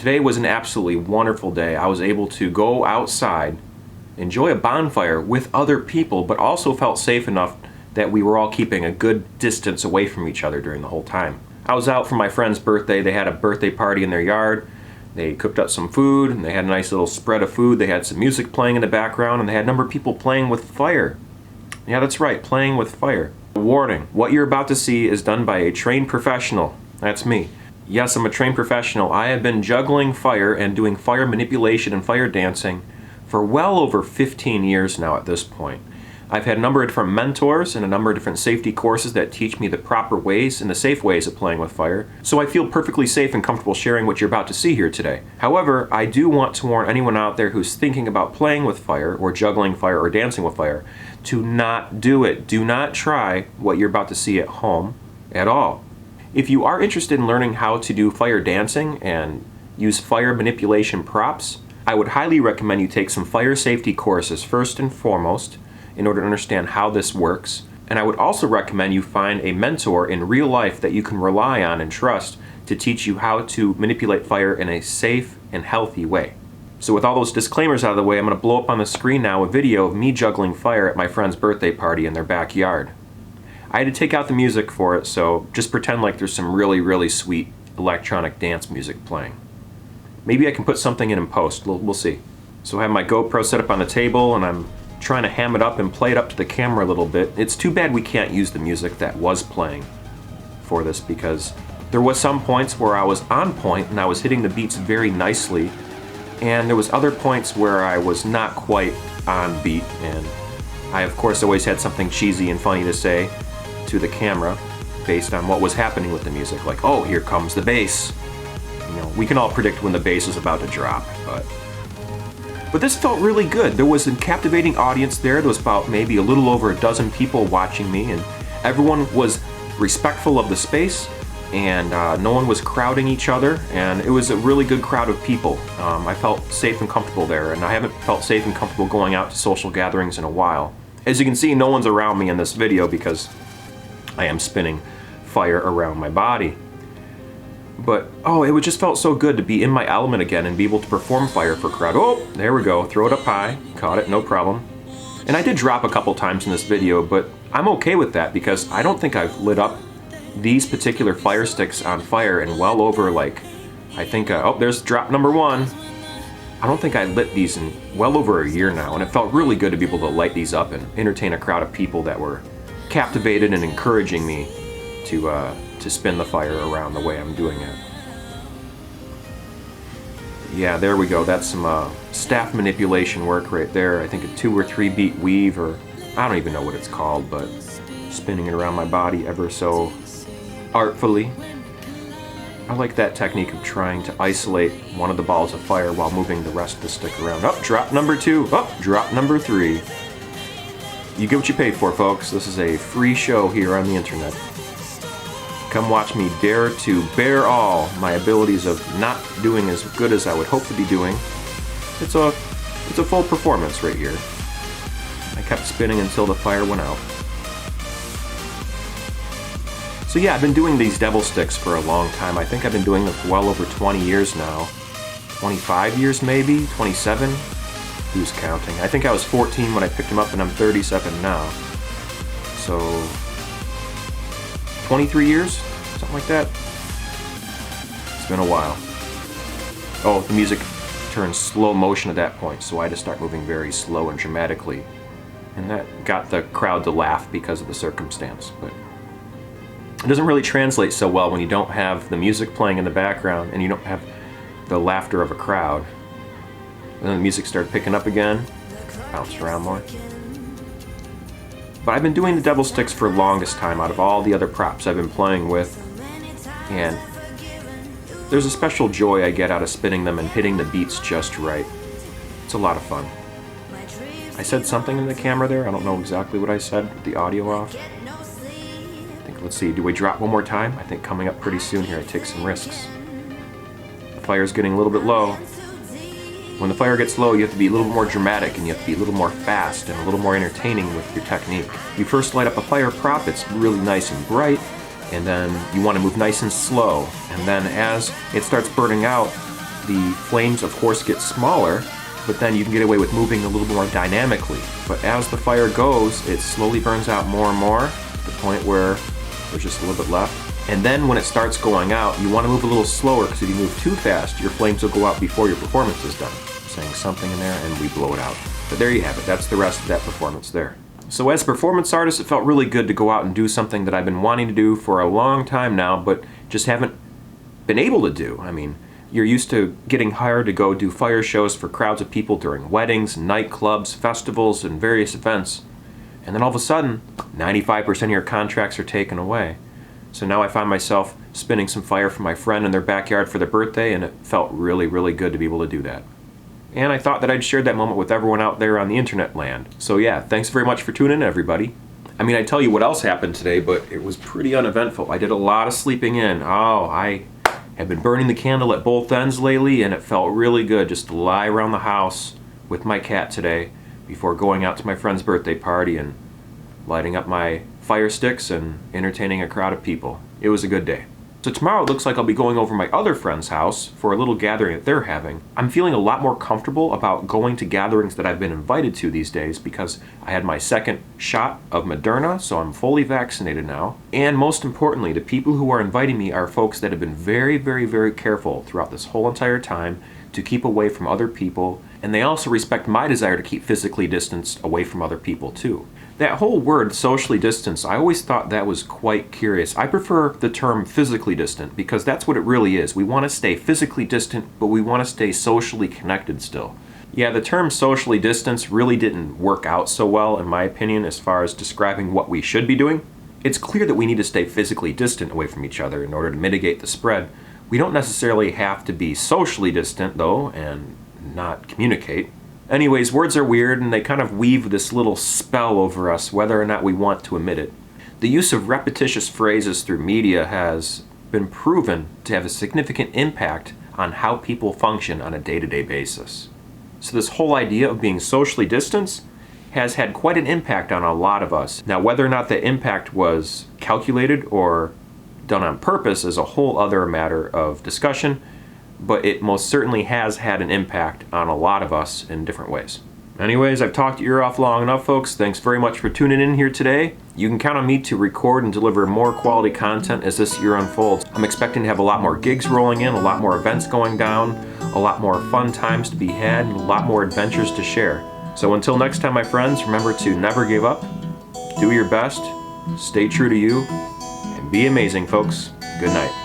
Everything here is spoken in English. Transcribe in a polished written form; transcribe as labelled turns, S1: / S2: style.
S1: Today was an absolutely wonderful day. I was able to go outside, enjoy a bonfire with other people, but also felt safe enough that we were all keeping a good distance away from each other during the whole time. I was out for my friend's birthday. They had a birthday party in their yard. They cooked up some food, and they had a nice little spread of food. They had some music playing in the background, and they had a number of people playing with fire. Yeah, that's right, playing with fire. Warning, what you're about to see is done by a trained professional. That's me. Yes, I'm a trained professional. I have been juggling fire and doing fire manipulation and fire dancing for well over 15 years now at this point. I've had a number of different mentors and a number of different safety courses that teach me the proper ways and the safe ways of playing with fire, so I feel perfectly safe and comfortable sharing what you're about to see here today. However, I do want to warn anyone out there who's thinking about playing with fire or juggling fire or dancing with fire to not do it. Do not try what you're about to see at home at all. If you are interested in learning how to do fire dancing and use fire manipulation props, I would highly recommend you take some fire safety courses first and foremost in order to understand how this works. And I would also recommend you find a mentor in real life that you can rely on and trust to teach you how to manipulate fire in a safe and healthy way. So with all those disclaimers out of the way, I'm going to blow up on the screen now a video of me juggling fire at my friend's birthday party in their backyard. I had to take out the music for it, so just pretend like there's some really sweet electronic dance music playing. Maybe I can put something in post, we'll see. So I have my GoPro set up on the table and I'm trying to ham it up and play it up to the camera a little bit. It's too bad we can't use the music that was playing for this, because there was some points where I was on point and I was hitting the beats very nicely, and there was other points where I was not quite on beat, and I of course always had something cheesy and funny to say to the camera based on what was happening with the music, like, oh, here comes the bass. You know, we can all predict when the bass is about to drop, but this felt really good. There was a captivating audience there. There was about maybe a little over a dozen people watching me, and everyone was respectful of the space, and no one was crowding each other, and it was a really good crowd of people. I felt safe and comfortable there, and I haven't felt safe and comfortable going out to social gatherings in a while. As you can see, no one's around me in this video because I am spinning fire around my body. But, oh, it just felt so good to be in my element again and be able to perform fire for a crowd. Oh, there we go. Throw it up high. Caught it, no problem. And I did drop a couple times in this video, but I'm okay with that because I don't think I've lit up these particular fire sticks on fire in well over, like, I think, oh, there's drop number one. I don't think I lit these in well over a year now, and it felt really good to be able to light these up and entertain a crowd of people that were captivated and encouraging me to spin the fire around the way I'm doing it. Yeah, there we go. That's some staff manipulation work right there. I think a 2 or 3 beat weave, or I don't even know what it's called, but spinning it around my body ever so artfully. I like that technique of trying to isolate one of the balls of fire while moving the rest of the stick around. Up, drop number 2. Up, drop number 3. You get what you pay for, folks. This is a free show here on the internet. Come watch me dare to bear all my abilities of not doing as good as I would hope to be doing. It's a full performance right here. I kept spinning until the fire went out. So yeah, I've been doing these devil sticks for a long time. I think I've been doing them for well over 20 years now. 25 years maybe? 27? Who's counting? I think I was 14 when I picked them up and I'm 37 now. So 23 years? Something like that? It's been a while. Oh, the music turned slow motion at that point, so I had to start moving very slow and dramatically. And that got the crowd to laugh because of the circumstance. But it doesn't really translate so well when you don't have the music playing in the background and you don't have the laughter of a crowd. And then the music started picking up again, bounced around more. But I've been doing the devil sticks for the longest time out of all the other props I've been playing with, and there's a special joy I get out of spinning them and hitting the beats just right. It's a lot of fun. I said something in the camera there, I don't know exactly what I said with the audio off. I think, let's see, do we drop one more time? I think coming up pretty soon here I take some risks. The fire's getting a little bit low. When the fire gets low, you have to be a little more dramatic and you have to be a little more fast and a little more entertaining with your technique. You first light up a fire prop, it's really nice and bright, and then you want to move nice and slow. And then as it starts burning out, the flames of course get smaller, but then you can get away with moving a little more dynamically. But as the fire goes, it slowly burns out more and more, to the point where there's just a little bit left. And then when it starts going out, you want to move a little slower, because if you move too fast, your flames will go out before your performance is done. I'm saying something in there and we blow it out. But there you have it, that's the rest of that performance there. So as a performance artist, it felt really good to go out and do something that I've been wanting to do for a long time now, but just haven't been able to do. I mean, you're used to getting hired to go do fire shows for crowds of people during weddings, nightclubs, festivals, and various events. And then all of a sudden, 95% of your contracts are taken away. So now I find myself spinning some fire for my friend in their backyard for their birthday, and it felt really, really good to be able to do that. And I thought that I'd share that moment with everyone out there on the internet land. So yeah, thanks very much for tuning in, everybody. I mean, I'd tell you what else happened today, but it was pretty uneventful. I did a lot of sleeping in. Oh, I have been burning the candle at both ends lately, and it felt really good just to lie around the house with my cat today before going out to my friend's birthday party and lighting up my fire sticks and entertaining a crowd of people. It was a good day. So tomorrow it looks like I'll be going over my other friend's house for a little gathering that they're having. I'm feeling a lot more comfortable about going to gatherings that I've been invited to these days because I had my second shot of Moderna, so I'm fully vaccinated now. And most importantly, the people who are inviting me are folks that have been very, very, very careful throughout this whole entire time to keep away from other people, and they also respect my desire to keep physically distanced away from other people too. That whole word, socially distanced, I always thought that was quite curious. I prefer the term physically distant because that's what it really is. We want to stay physically distant, but we want to stay socially connected still. Yeah, the term socially distanced really didn't work out so well, in my opinion, as far as describing what we should be doing. It's clear that we need to stay physically distant away from each other in order to mitigate the spread. We don't necessarily have to be socially distant, though, and not communicate. Anyways, words are weird, and they kind of weave this little spell over us, whether or not we want to admit it. The use of repetitious phrases through media has been proven to have a significant impact on how people function on a day-to-day basis. So this whole idea of being socially distanced has had quite an impact on a lot of us. Now, whether or not the impact was calculated or done on purpose is a whole other matter of discussion, but it most certainly has had an impact on a lot of us in different ways. Anyways, I've talked your ear off long enough, folks. Thanks very much for tuning in here today. You can count on me to record and deliver more quality content as this year unfolds. I'm expecting to have a lot more gigs rolling in, a lot more events going down, a lot more fun times to be had, and a lot more adventures to share. So until next time, my friends, remember to never give up, do your best, stay true to you, and be amazing, folks. Good night.